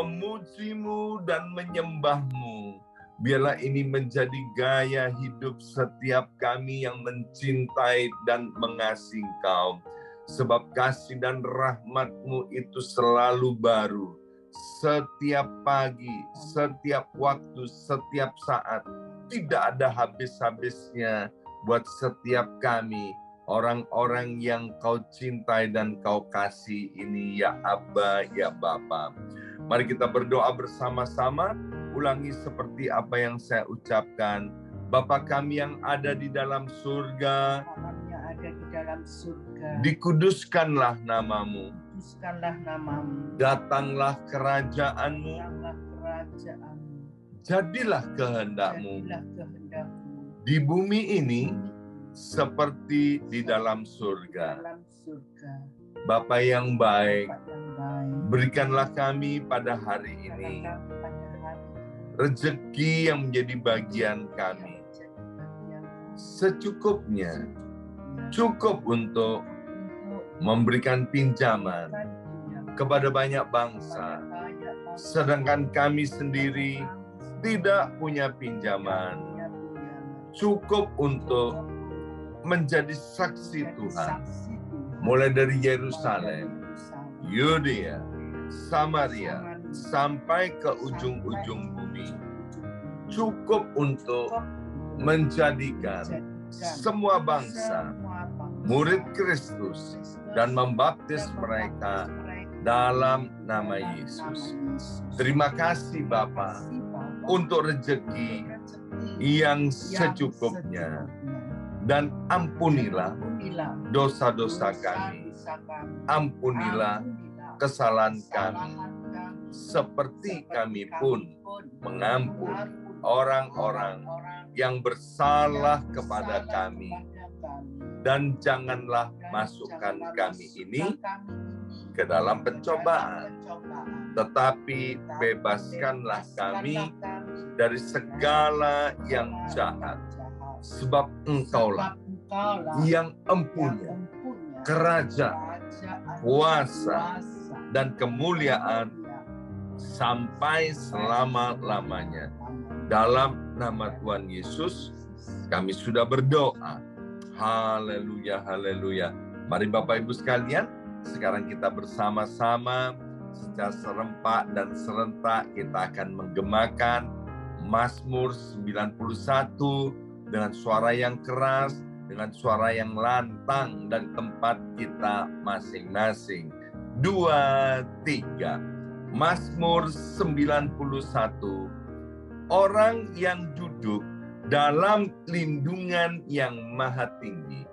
memuji-Mu dan menyembah-Mu. Biarlah ini menjadi gaya hidup setiap kami yang mencintai dan mengasihi Engkau. Sebab kasih dan rahmat-Mu itu selalu baru. Setiap pagi, setiap waktu, setiap saat. Tidak ada habis-habisnya buat setiap kami. Orang-orang yang Kau cintai dan Kau kasih ini, ya Abba, ya Bapa. Mari kita berdoa bersama-sama. Ulangi seperti apa yang saya ucapkan. Bapa kami yang ada di dalam surga, dikuduskanlah namamu. Datanglah kerajaanmu. Jadilah kehendakmu. Di bumi ini seperti di dalam surga. Bapa yang baik, berikanlah kami pada hari ini rezeki yang menjadi bagian kami. Secukupnya, cukup untuk memberikan pinjaman kepada banyak bangsa. Sedangkan kami sendiri tidak punya pinjaman. Cukup untuk menjadi saksi Tuhan. Mulai dari Yerusalem, Yudea, Samaria, sampai ke ujung-ujung bumi. Cukup untuk menjadikan semua bangsa murid Kristus dan membaptis mereka dalam nama Yesus. Terima kasih Bapa untuk rezeki yang secukupnya. Dan ampunilah dosa-dosa kami. Ampunilah kesalahan kami. Seperti kami pun mengampuni orang-orang yang bersalah kepada kami. Dan janganlah masukkan kami ini ke dalam pencobaan, tetapi bebaskanlah kami dari segala yang jahat. Sebab Engkaulah yang empunya kerajaan, kuasa, dan kemuliaan sampai selama-lamanya. Dalam nama Tuhan Yesus, kami sudah berdoa. Haleluya, haleluya. Mari Bapak Ibu sekalian, sekarang kita bersama-sama secara serempak dan serentak kita akan menggemakan Mazmur 91 dengan suara yang keras, dengan suara yang lantang dari tempat kita masing-masing. 2, 3. Mazmur 91. Orang yang duduk dalam lindungan yang maha tinggi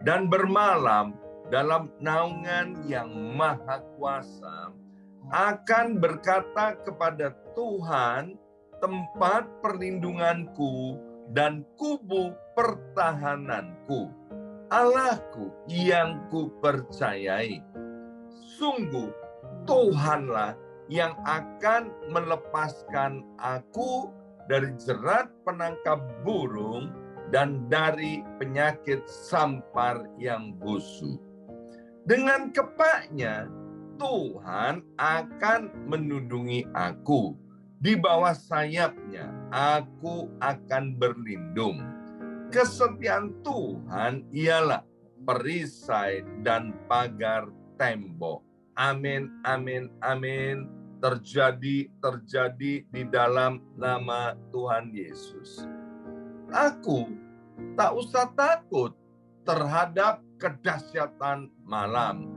dan bermalam dalam naungan yang maha kuasa akan berkata kepada Tuhan, tempat perlindunganku dan kubu pertahananku, Allahku yang kupercayai. Sungguh Tuhanlah yang akan melepaskan aku dari jerat penangkap burung dan dari penyakit sampar yang busuk. Dengan kepaknya Tuhan akan menundungi aku. Di bawah sayapnya aku akan berlindung. Kesetiaan Tuhan ialah perisai dan pagar tembok. Amin, amin, amin. Terjadi di dalam nama Tuhan Yesus. Aku tak usah takut terhadap kedahsyatan malam,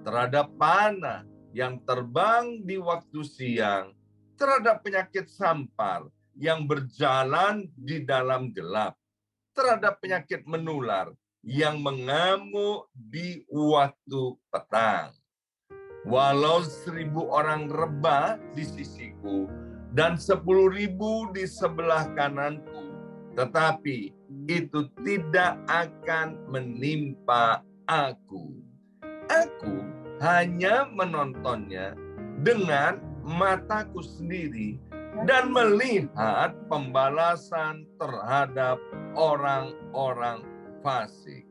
terhadap panah yang terbang di waktu siang, terhadap penyakit sampar yang berjalan di dalam gelap, terhadap penyakit menular yang mengamuk di waktu petang. Walau 1.000 orang rebah di sisiku dan 10.000 di sebelah kananku, tetapi itu tidak akan menimpa aku. Aku hanya menontonnya dengan mataku sendiri dan melihat pembalasan terhadap orang-orang fasik.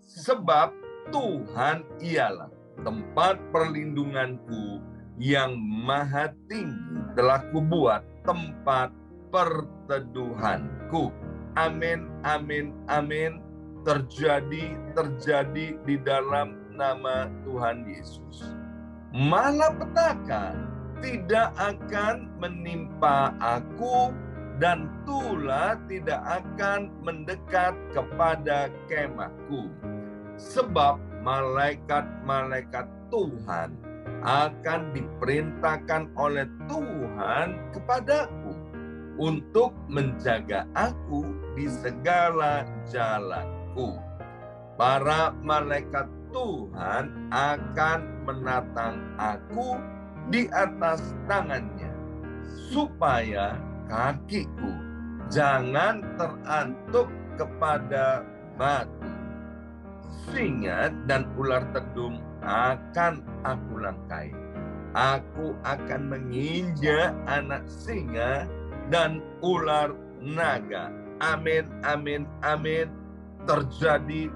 Sebab Tuhan ialah tempat perlindunganku yang maha tinggi telah kubuat tempat perteduhanku. Amin, amin, amin. Terjadi di dalam nama Tuhan Yesus. Malapetaka tidak akan menimpa aku, dan tulah tidak akan mendekat kepada kemahku. Sebab malaikat-malaikat Tuhan akan diperintahkan oleh Tuhan kepadaku untuk menjaga aku di segala jalanku. Para malaikat Tuhan akan menatang aku di atas tangannya, supaya kakiku jangan terantuk kepada batu. Singa dan ular tedung akan aku langkai. Aku akan menginjak anak singa dan ular naga. Amin, amin, amin. Terjadi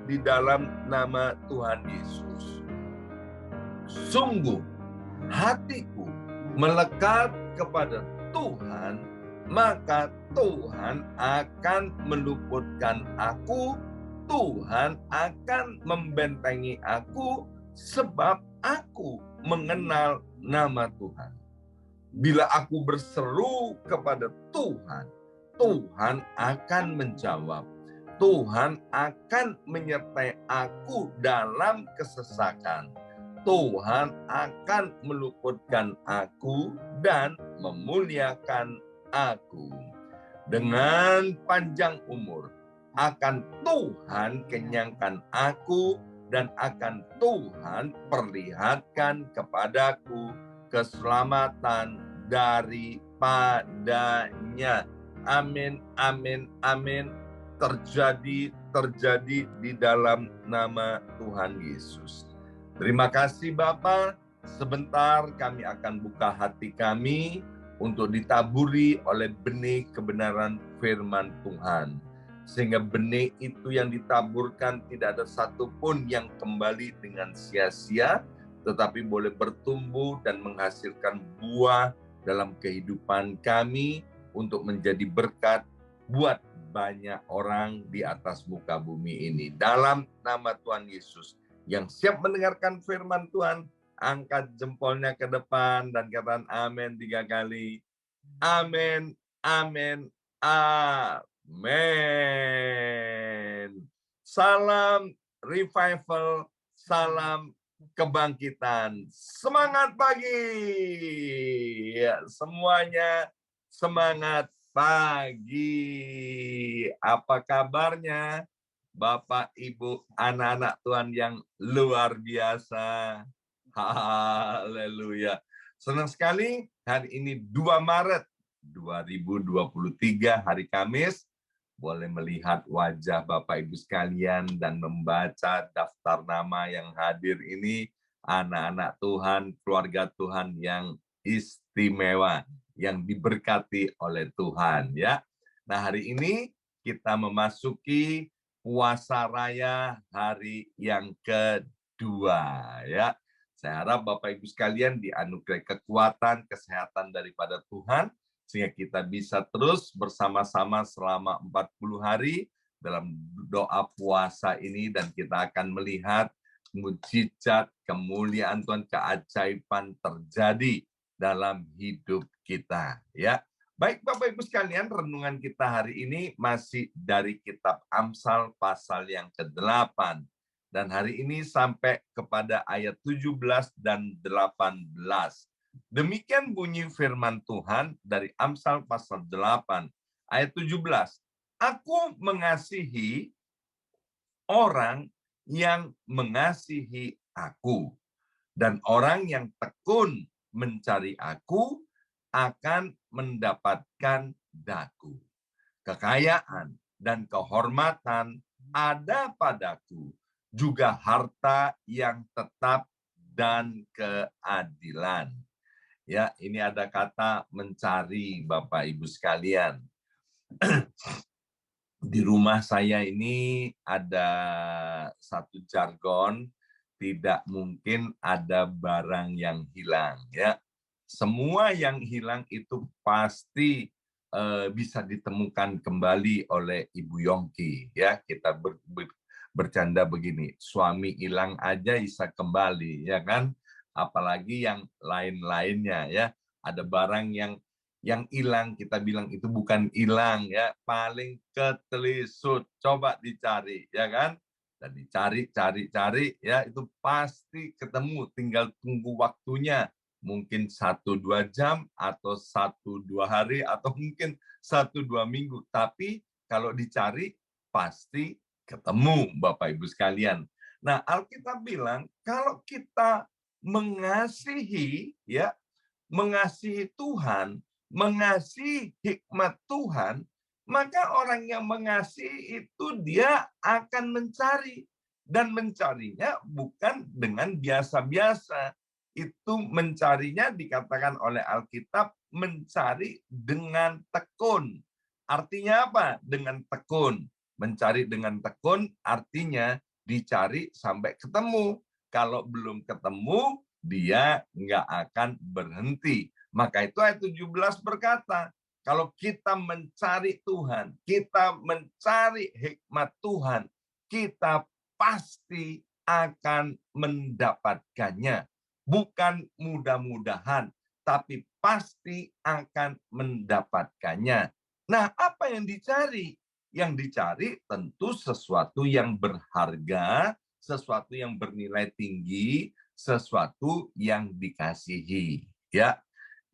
di dalam nama Tuhan Yesus. Sungguh hatiku melekat kepada Tuhan, maka Tuhan akan meluputkan aku, Tuhan akan membentengi aku, sebab aku mengenal nama Tuhan. Bila aku berseru kepada Tuhan, Tuhan akan menjawab. Tuhan akan menyertai aku dalam kesesakan. Tuhan akan meluputkan aku dan memuliakan aku. Dengan panjang umur akan Tuhan kenyangkan aku, dan akan Tuhan perlihatkan kepadaku keselamatan daripadanya. Amin, amin, amin. Terjadi di dalam nama Tuhan Yesus. Terima kasih Bapa. Sebentar kami akan buka hati kami untuk ditaburi oleh benih kebenaran firman Tuhan. Sehingga benih itu yang ditaburkan tidak ada satupun yang kembali dengan sia-sia, tetapi boleh bertumbuh dan menghasilkan buah dalam kehidupan kami untuk menjadi berkat buat banyak orang di atas muka bumi ini. Dalam nama Tuhan Yesus, yang siap mendengarkan firman Tuhan, angkat jempolnya ke depan dan katakan amin 3 kali. Amin, amin, amin. Salam revival, salam kebangkitan. Semangat pagi. Ya, semuanya semangat pagi. Apa kabarnya Bapak, Ibu, anak-anak Tuhan yang luar biasa? Haleluya. Senang sekali hari ini 2 Maret 2023, hari Kamis. Boleh melihat wajah Bapak Ibu sekalian dan membaca daftar nama yang hadir ini. Anak-anak Tuhan, keluarga Tuhan yang istimewa, yang diberkati oleh Tuhan, ya. Nah, hari ini kita memasuki puasa raya hari yang kedua, ya. Saya harap Bapak Ibu sekalian dianugerahi kekuatan, kesehatan daripada Tuhan, sehingga kita bisa terus bersama-sama selama 40 hari dalam doa puasa ini, dan kita akan melihat mujizat, kemuliaan Tuhan, keajaiban terjadi dalam hidup kita, ya. Baik Bapak Ibu sekalian, renungan kita hari ini masih dari kitab Amsal pasal yang ke-8. Dan hari ini sampai kepada ayat 17 dan 18. Demikian bunyi firman Tuhan dari Amsal pasal 8 ayat 17. Aku mengasihi orang yang mengasihi aku, dan orang yang tekun mencari aku akan mendapatkan daku. Kekayaan dan kehormatan ada padaku, juga harta yang tetap dan keadilan. Ya, ini ada kata mencari Bapak Ibu sekalian. Di rumah saya ini ada satu jargon tidak mungkin ada barang yang hilang, ya. Semua yang hilang itu pasti bisa ditemukan kembali oleh Ibu Yongki, ya. Kita bercanda begini, suami hilang aja bisa kembali, ya kan? Apalagi yang lain-lainnya, ya. Ada barang yang hilang, kita bilang itu bukan hilang, ya, paling ketelisut, coba dicari, ya kan? Dan cari, ya, itu pasti ketemu, tinggal tunggu waktunya. Mungkin 1-2 jam, atau 1-2 hari, atau mungkin 1-2 minggu. Tapi kalau dicari, pasti ketemu, Bapak Ibu sekalian. Nah, Alkitab bilang, kalau kita mengasihi, ya, mengasihi Tuhan, mengasihi hikmat Tuhan, maka orang yang mengasihi itu dia akan mencari. Dan mencarinya bukan dengan biasa-biasa. Itu mencarinya dikatakan oleh Alkitab mencari dengan tekun. Artinya apa? Dengan tekun. Mencari dengan tekun artinya dicari sampai ketemu. Kalau belum ketemu, dia nggak akan berhenti. Maka itu ayat 17 berkata, kalau kita mencari Tuhan, kita mencari hikmat Tuhan, kita pasti akan mendapatkannya. Bukan mudah-mudahan, tapi pasti akan mendapatkannya. Nah, apa yang dicari? Yang dicari tentu sesuatu yang berharga, sesuatu yang bernilai tinggi, sesuatu yang dikasihi. Ya,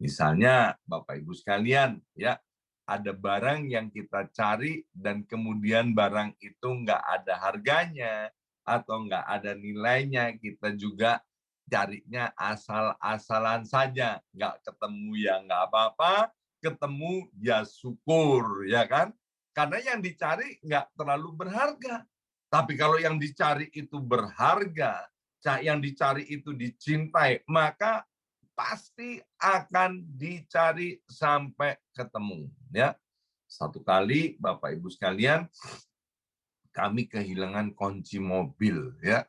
misalnya Bapak Ibu sekalian, ya, ada barang yang kita cari dan kemudian barang itu nggak ada harganya atau nggak ada nilainya, kita juga carinya asal-asalan saja, nggak ketemu ya nggak apa-apa, ketemu ya syukur, ya kan? Karena yang dicari nggak terlalu berharga. Tapi kalau yang dicari itu berharga, yang dicari itu dicintai, maka pasti akan dicari sampai ketemu. Ya, satu kali Bapak Ibu sekalian, kami kehilangan kunci mobil, ya.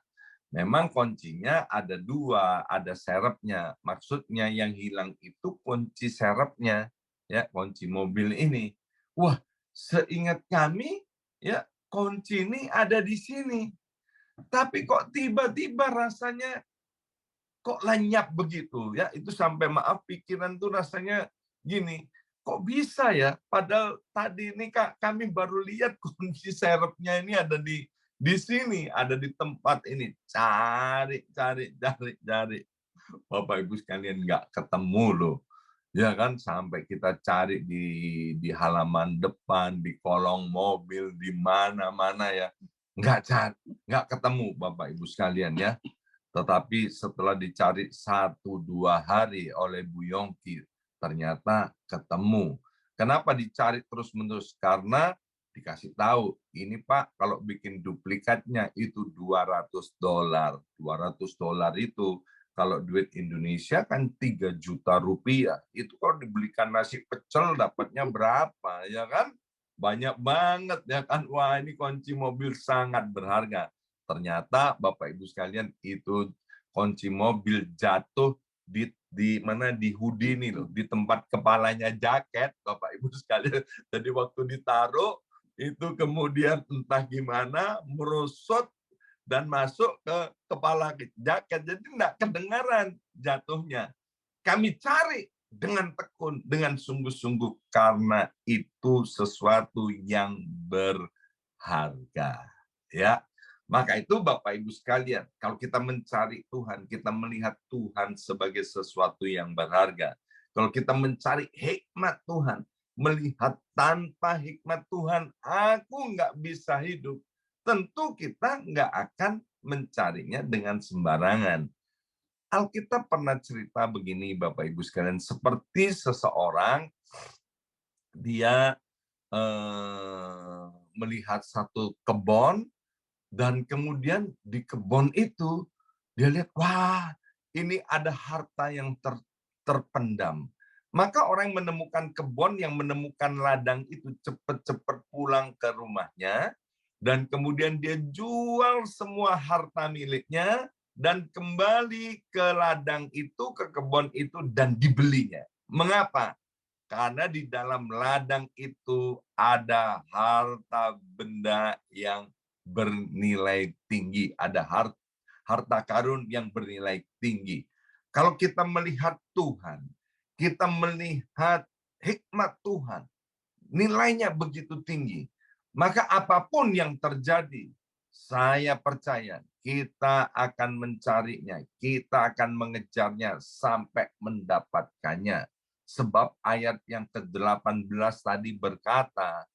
Memang kuncinya ada 2, ada serepnya. Maksudnya yang hilang itu kunci serepnya, ya, kunci mobil ini. Wah, seingat kami, ya, kunci ini ada di sini. Tapi kok tiba-tiba rasanya kok lenyap begitu, ya. Itu sampai maaf pikiran tuh rasanya gini, kok bisa ya? Padahal tadi ini Kak, kami baru lihat kunci serepnya ini ada di sini, ada di tempat ini. Cari. Bapak Ibu sekalian nggak ketemu loh. Ya kan, sampai kita cari di halaman depan, di kolong mobil, di mana-mana, ya. Nggak ketemu Bapak Ibu sekalian, ya. Tetapi setelah dicari 1-2 hari oleh Bu Yongki, ternyata ketemu. Kenapa dicari terus-menerus? Karena dikasih tahu, ini Pak, kalau bikin duplikatnya itu $200. $200 itu kalau duit Indonesia kan 3 juta rupiah. Itu kalau dibelikan nasi pecel dapatnya berapa, ya kan? Banyak banget, ya kan? Wah, ini kunci mobil sangat berharga. Ternyata Bapak Ibu sekalian itu kunci mobil jatuh di mana, di hoodie ini loh, di tempat kepalanya jaket, Bapak Ibu sekalian. Jadi waktu ditaruh itu kemudian entah gimana merosot dan masuk ke kepala jaket, jadi enggak kedengaran jatuhnya. Kami cari dengan tekun, dengan sungguh-sungguh, karena itu sesuatu yang berharga. Ya, maka itu Bapak Ibu sekalian, kalau kita mencari Tuhan, kita melihat Tuhan sebagai sesuatu yang berharga. Kalau kita mencari hikmat Tuhan, melihat tanpa hikmat Tuhan, aku nggak bisa hidup. Tentu kita nggak akan mencarinya dengan sembarangan. Alkitab pernah cerita begini, Bapak Ibu sekalian, seperti seseorang dia melihat satu kebun, dan kemudian di kebun itu dia lihat, wah, ini ada harta yang terpendam. Maka orang yang menemukan kebun, yang menemukan ladang itu cepat-cepat pulang ke rumahnya, dan kemudian dia jual semua harta miliknya, dan kembali ke ladang itu, ke kebun itu, dan dibelinya. Mengapa? Karena di dalam ladang itu ada harta benda yang bernilai tinggi, ada harta karun yang bernilai tinggi. Kalau kita melihat Tuhan, kita melihat hikmat Tuhan, nilainya begitu tinggi. Maka apapun yang terjadi, saya percaya kita akan mencarinya, kita akan mengejarnya sampai mendapatkannya. Sebab ayat yang ke-18 tadi berkata,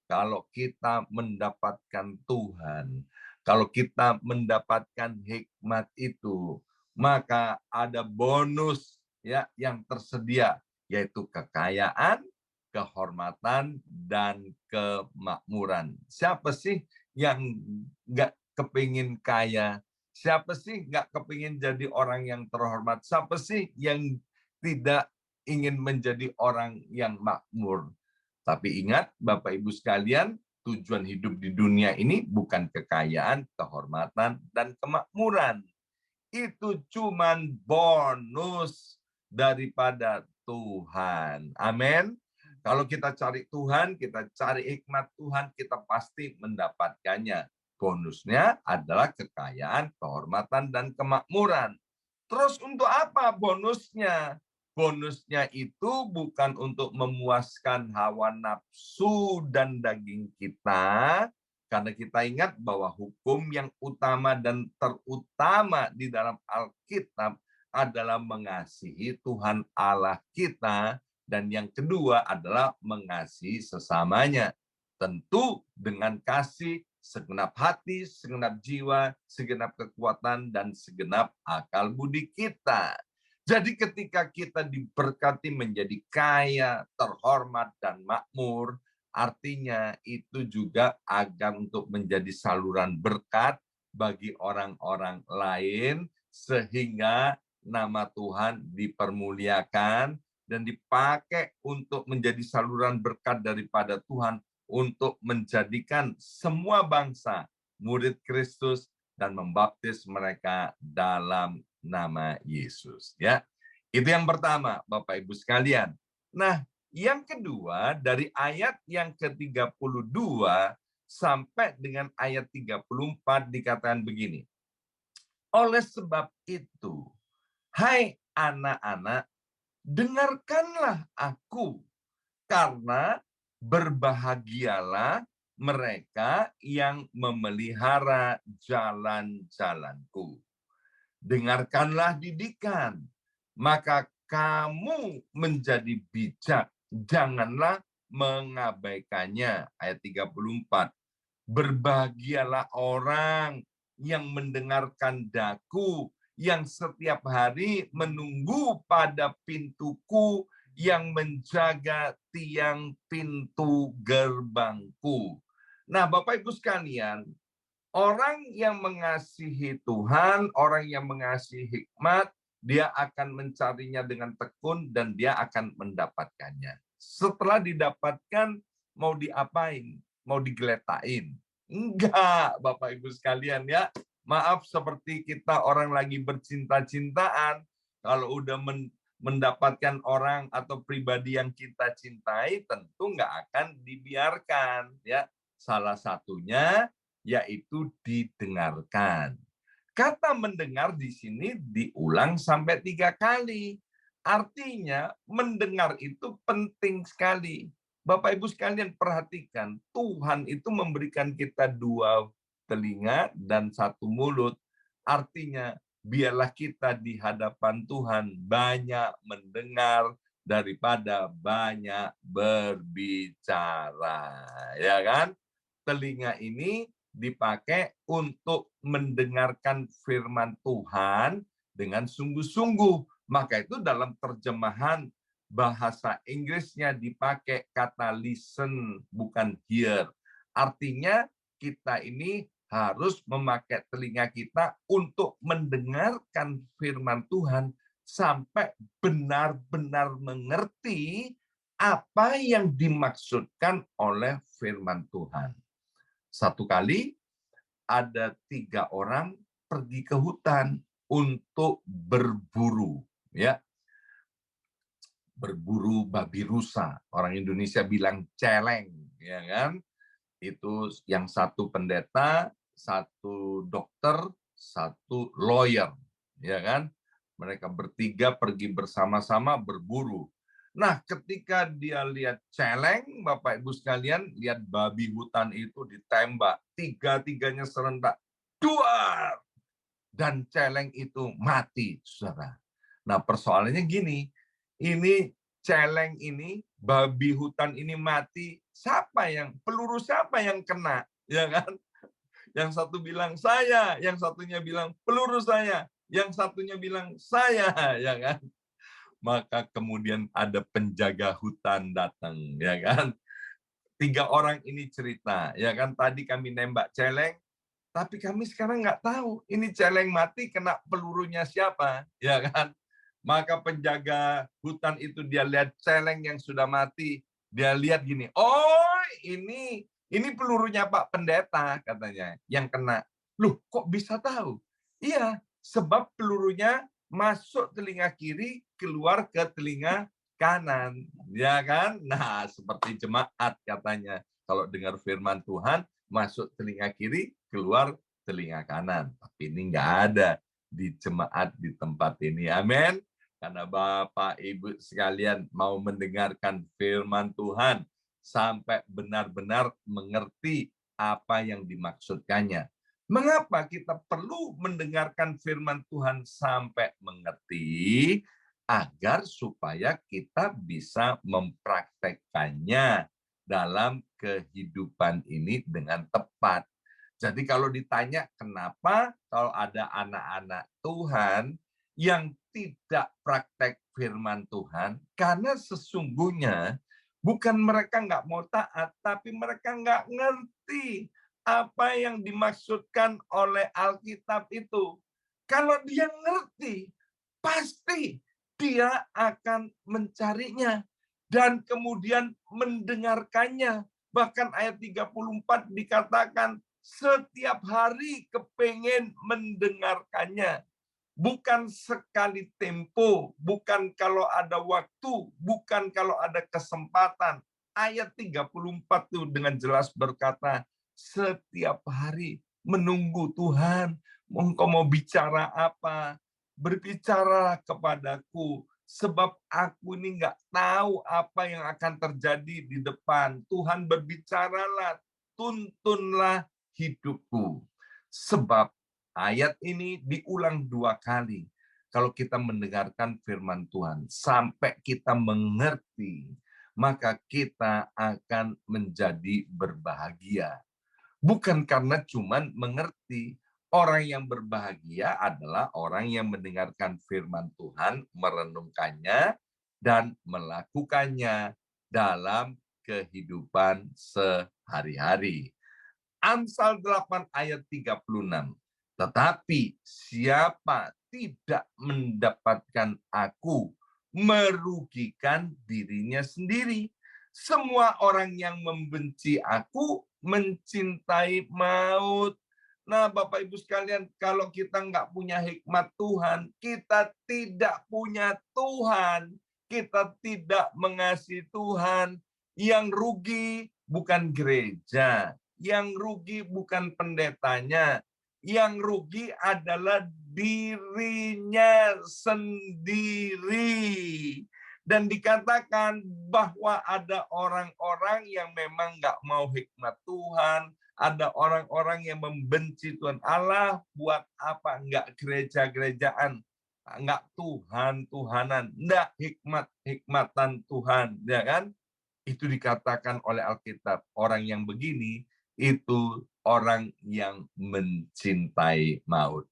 kalau kita mendapatkan Tuhan, kalau kita mendapatkan hikmat itu, maka ada bonus ya yang tersedia, yaitu kekayaan, kehormatan, dan kemakmuran. Siapa sih yang nggak kepingin kaya? Siapa sih nggak kepingin jadi orang yang terhormat? Siapa sih yang tidak ingin menjadi orang yang makmur? Tapi ingat, Bapak Ibu sekalian, tujuan hidup di dunia ini bukan kekayaan, kehormatan, dan kemakmuran. Itu cuman bonus daripada Tuhan. Amin. Kalau kita cari Tuhan, kita cari hikmat Tuhan, kita pasti mendapatkannya. Bonusnya adalah kekayaan, kehormatan, dan kemakmuran. Terus untuk apa bonusnya? Bonusnya itu bukan untuk memuaskan hawa nafsu dan daging kita, karena kita ingat bahwa hukum yang utama dan terutama di dalam Alkitab adalah mengasihi Tuhan Allah kita, dan yang kedua adalah mengasihi sesamanya. Tentu dengan kasih segenap hati, segenap jiwa, segenap kekuatan, dan segenap akal budi kita. Jadi ketika kita diberkati menjadi kaya, terhormat, dan makmur, artinya itu juga agar untuk menjadi saluran berkat bagi orang-orang lain, sehingga nama Tuhan dipermuliakan dan dipakai untuk menjadi saluran berkat daripada Tuhan untuk menjadikan semua bangsa murid Kristus dan membaptis mereka dalam nama Yesus. Ya, itu yang pertama, Bapak Ibu sekalian. Nah, yang kedua dari ayat yang ke-32 sampai dengan ayat 34 dikatakan begini. Oleh sebab itu, hai anak-anak, dengarkanlah aku, karena berbahagialah mereka yang memelihara jalan-jalanku. Dengarkanlah didikan, maka kamu menjadi bijak, janganlah mengabaikannya. Ayat 34. Berbahagialah orang yang mendengarkan daku, yang setiap hari menunggu pada pintuku, yang menjaga tiang pintu gerbangku. Nah, Bapak Ibu sekalian, orang yang mengasihi Tuhan, orang yang mengasihi hikmat, dia akan mencarinya dengan tekun dan dia akan mendapatkannya. Setelah didapatkan, mau diapain? Mau digeletain? Enggak, Bapak Ibu sekalian ya. Maaf, seperti kita orang lagi bercinta-cintaan, kalau udah mendapatkan orang atau pribadi yang kita cintai, tentu nggak akan dibiarkan. Ya, salah satunya yaitu didengarkan. Kata mendengar di sini diulang sampai 3 kali. Artinya mendengar itu penting sekali. Bapak Ibu sekalian perhatikan, Tuhan itu memberikan kita 2 telinga dan 1 mulut. Artinya biarlah kita di hadapan Tuhan banyak mendengar daripada banyak berbicara. Ya kan? Telinga ini dipakai untuk mendengarkan firman Tuhan dengan sungguh-sungguh. Maka itu dalam terjemahan bahasa Inggrisnya dipakai kata listen, bukan hear. Artinya kita ini harus memakai telinga kita untuk mendengarkan firman Tuhan sampai benar-benar mengerti apa yang dimaksudkan oleh firman Tuhan. Satu kali ada 3 orang pergi ke hutan. untuk berburu, ya. Berburu babi rusa. Orang Indonesia bilang celeng, ya kan? Itu yang satu pendeta, satu dokter, satu lawyer, ya kan? Mereka bertiga pergi bersama-sama berburu. Nah, ketika dia lihat celeng, Bapak Ibu sekalian, lihat babi hutan itu ditembak, tiga-tiganya serentak, duar, dan celeng itu mati, saudara. Nah, persoalannya gini, ini celeng ini, babi hutan ini mati, peluru siapa yang kena, ya kan? Yang satu bilang saya, yang satunya bilang peluru saya, yang satunya bilang saya, ya kan? Maka kemudian ada penjaga hutan datang, ya kan? Tiga orang ini cerita, ya kan? Tadi kami nembak celeng, tapi kami sekarang nggak tahu ini celeng mati kena pelurunya siapa, ya kan? Maka penjaga hutan itu dia lihat celeng yang sudah mati, dia lihat gini, oh ini pelurunya Pak Pendeta katanya yang kena. Loh, kok bisa tahu? Iya, sebab pelurunya masuk telinga kiri, keluar ke telinga kanan, ya kan? Nah, seperti jemaat katanya. Kalau dengar firman Tuhan, masuk telinga kiri, keluar telinga kanan. Tapi ini nggak ada di jemaat di tempat ini. Amin. Karena Bapak Ibu sekalian mau mendengarkan firman Tuhan sampai benar-benar mengerti apa yang dimaksudkannya. Mengapa kita perlu mendengarkan firman Tuhan sampai mengerti? Agar supaya kita bisa mempraktekkannya dalam kehidupan ini dengan tepat. Jadi kalau ditanya kenapa kalau ada anak-anak Tuhan yang tidak praktek firman Tuhan, karena sesungguhnya bukan mereka nggak mau taat, tapi mereka nggak ngerti apa yang dimaksudkan oleh Alkitab itu. Kalau dia ngerti, pasti dia akan mencarinya dan kemudian mendengarkannya. Bahkan ayat 34 dikatakan, setiap hari kepengen mendengarkannya. Bukan sekali tempo, bukan kalau ada waktu, bukan kalau ada kesempatan. Ayat 34 itu dengan jelas berkata, setiap hari menunggu Tuhan, engkau mau bicara apa? Berbicara kepadaku, sebab aku ini nggak tahu apa yang akan terjadi di depan. Tuhan berbicaralah, tuntunlah hidupku. Sebab ayat ini diulang 2 kali. Kalau kita mendengarkan firman Tuhan, sampai kita mengerti, maka kita akan menjadi berbahagia. Bukan karena cuman mengerti. Orang yang berbahagia adalah orang yang mendengarkan firman Tuhan, merenungkannya, dan melakukannya dalam kehidupan sehari-hari. Amsal 8 ayat 36. Tetapi siapa tidak mendapatkan aku, merugikan dirinya sendiri. Semua orang yang membenci aku, mencintai maut. Nah, Bapak Ibu sekalian, kalau kita nggak punya hikmat Tuhan, kita tidak punya Tuhan, kita tidak mengasihi Tuhan. Yang rugi bukan gereja, yang rugi bukan pendetanya, yang rugi adalah dirinya sendiri. Dan dikatakan bahwa ada orang-orang yang memang nggak mau hikmat Tuhan, ada orang-orang yang membenci Tuhan Allah, buat apa? Nggak gereja-gerejaan, nggak Tuhan-Tuhanan, nggak hikmat-hikmatan Tuhan, ya kan? Itu dikatakan oleh Alkitab, orang yang begini itu orang yang mencintai maut.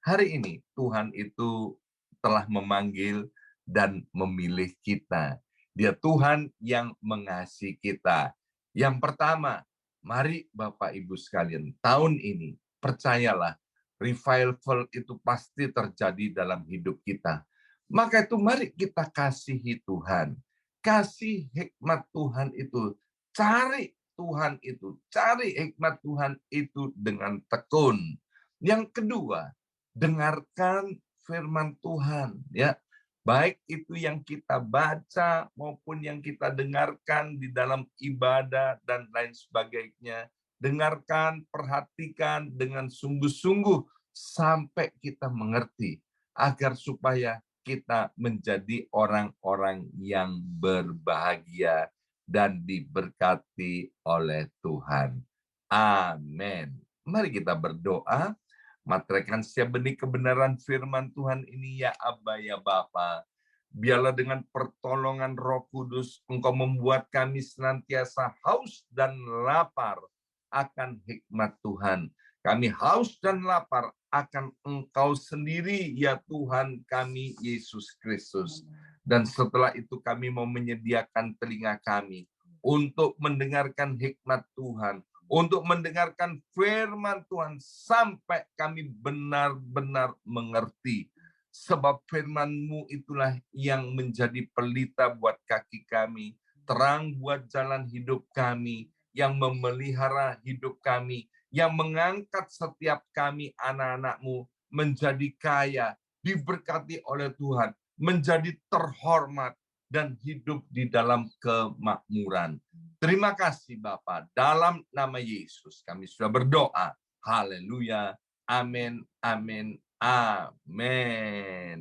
Hari ini Tuhan itu telah memanggil dan memilih kita. Dia Tuhan yang mengasihi kita. Yang pertama, mari Bapak Ibu sekalian, tahun ini percayalah, revival itu pasti terjadi dalam hidup kita. Maka itu mari kita kasihi Tuhan. Kasih hikmat Tuhan itu. Cari Tuhan itu. Cari hikmat Tuhan itu dengan tekun. Yang kedua, dengarkan firman Tuhan, ya. Baik itu yang kita baca maupun yang kita dengarkan di dalam ibadah dan lain sebagainya. Dengarkan, perhatikan dengan sungguh-sungguh sampai kita mengerti, agar supaya kita menjadi orang-orang yang berbahagia dan diberkati oleh Tuhan. Amin. Mari kita berdoa. Materaikan setiap benih kebenaran firman Tuhan ini, ya Aba, ya Bapa. Biarlah dengan pertolongan Roh Kudus, Engkau membuat kami senantiasa haus dan lapar akan hikmat Tuhan. Kami haus dan lapar akan Engkau sendiri, ya Tuhan kami Yesus Kristus. Dan setelah itu kami mau menyediakan telinga kami untuk mendengarkan hikmat Tuhan, untuk mendengarkan firman Tuhan sampai kami benar-benar mengerti. Sebab firman-Mu itulah yang menjadi pelita buat kaki kami, terang buat jalan hidup kami, yang memelihara hidup kami, yang mengangkat setiap kami anak-anak-Mu menjadi kaya, diberkati oleh Tuhan, menjadi terhormat, dan hidup di dalam kemakmuran. Terima kasih Bapa, dalam nama Yesus kami sudah berdoa. Haleluya. Amin, amin, amin.